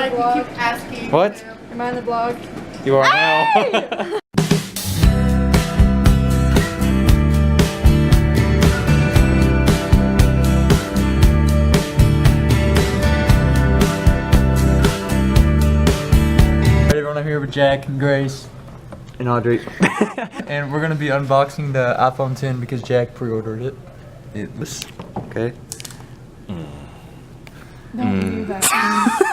Jack, you keep asking. What? Am I on the vlog? You are now. Everyone, I'm here with Jack and Grace and Audrey. And we're gonna be unboxing the iPhone 10 because Jack pre-ordered it. It was okay. Don't do that.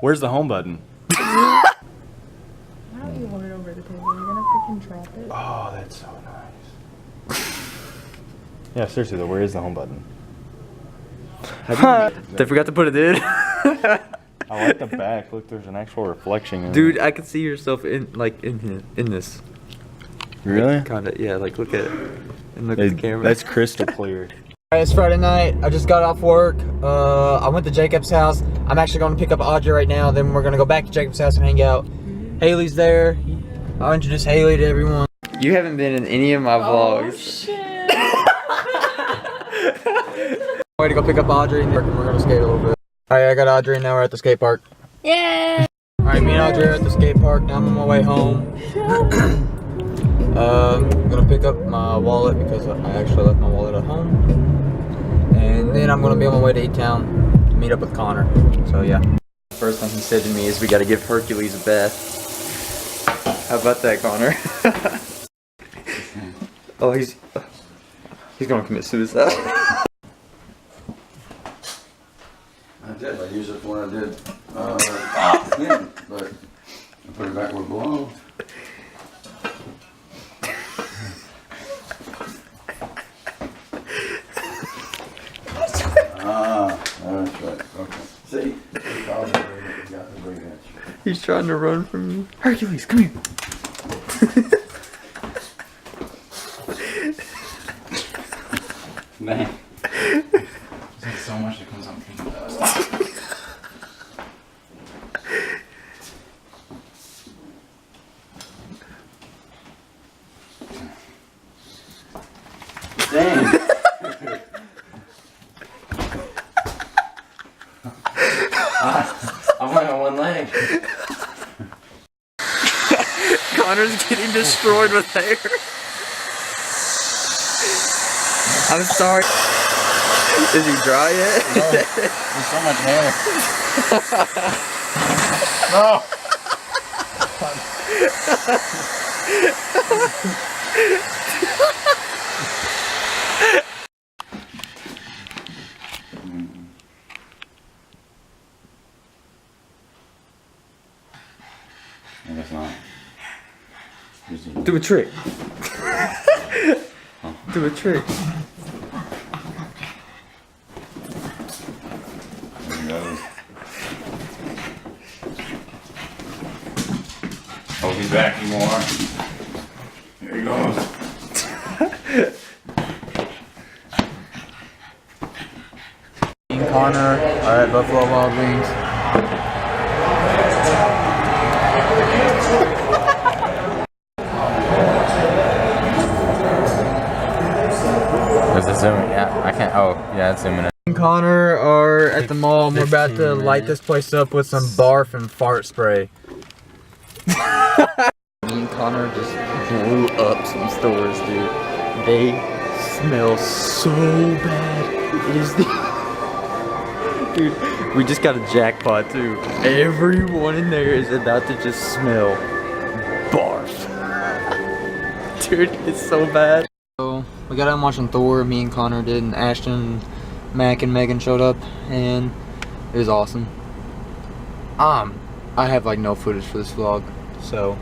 Where's the home button? Why don't you hold it over the table? You're gonna freaking drop it. Oh, that's so nice. Yeah, seriously though, where is the home button? They forgot to put it in. I like the back. Look, there's an actual reflection in Dude, it. I can see yourself in this. Really? Kinda, yeah. Like, look at it. And look at the camera. That's crystal clear. Alright, it's Friday night. I just got off work. I went to Jacob's house. I'm actually going to pick up Audrey right now. Then we're going to go back to Jacob's house and hang out. Haley's there. I'll introduce Haley to everyone. You haven't been in any of my vlogs. Oh, shit. Way to go pick up Audrey and we're going to skate a little bit. Alright, I got Audrey and now we're at the skate park. Yay! Alright, me and Audrey are at the skate park. Now I'm on my way home. I'm gonna pick up my wallet because I actually left my wallet at home. And then I'm gonna be on my way to E-Town to meet up with Connor. So yeah. First thing he said to me is we gotta give Hercules a bath. How about that, Connor? Oh, he's gonna commit suicide. I did. I used it for when I did cleaning, but I put it back where it belongs. That's right. Okay. See? Got to bring that shit. He's trying to run from you. Hercules, come here. Man. There's like so much that comes out from the dust. Dang. I went on one leg. Connor's getting destroyed with hair. I'm sorry. Is he dry yet? No, there's so much hair. No. I guess not. Do a trick. Do a trick. There he goes. Oh, he's back anymore. Here he goes. Me and Connor are at Buffalo Wild Wings. Is it zooming? Yeah, I can't. Oh, yeah, it's zooming in. Me and Connor are at the mall and we're about to light this place up with some barf and fart spray. Me and Connor just blew up some stores, dude. They smell so bad. It is the dude, we just got a jackpot too. Everyone in there is about to just smell barf. Dude, it's so bad. So we got done watching Thor, me and Connor did, and Ashton, Mac, and Megan showed up, and it was awesome. I have like no footage for this vlog, so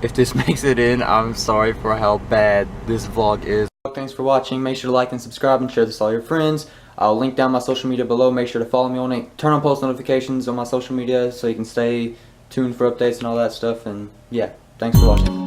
if this makes it in, I'm sorry for how bad this vlog is. Thanks for watching. Make sure to like and subscribe and share this with all your friends. I'll link down my social media below. Make sure to follow me on it. Turn on post notifications on my social media so you can stay tuned for updates and all that stuff. And yeah, thanks for watching.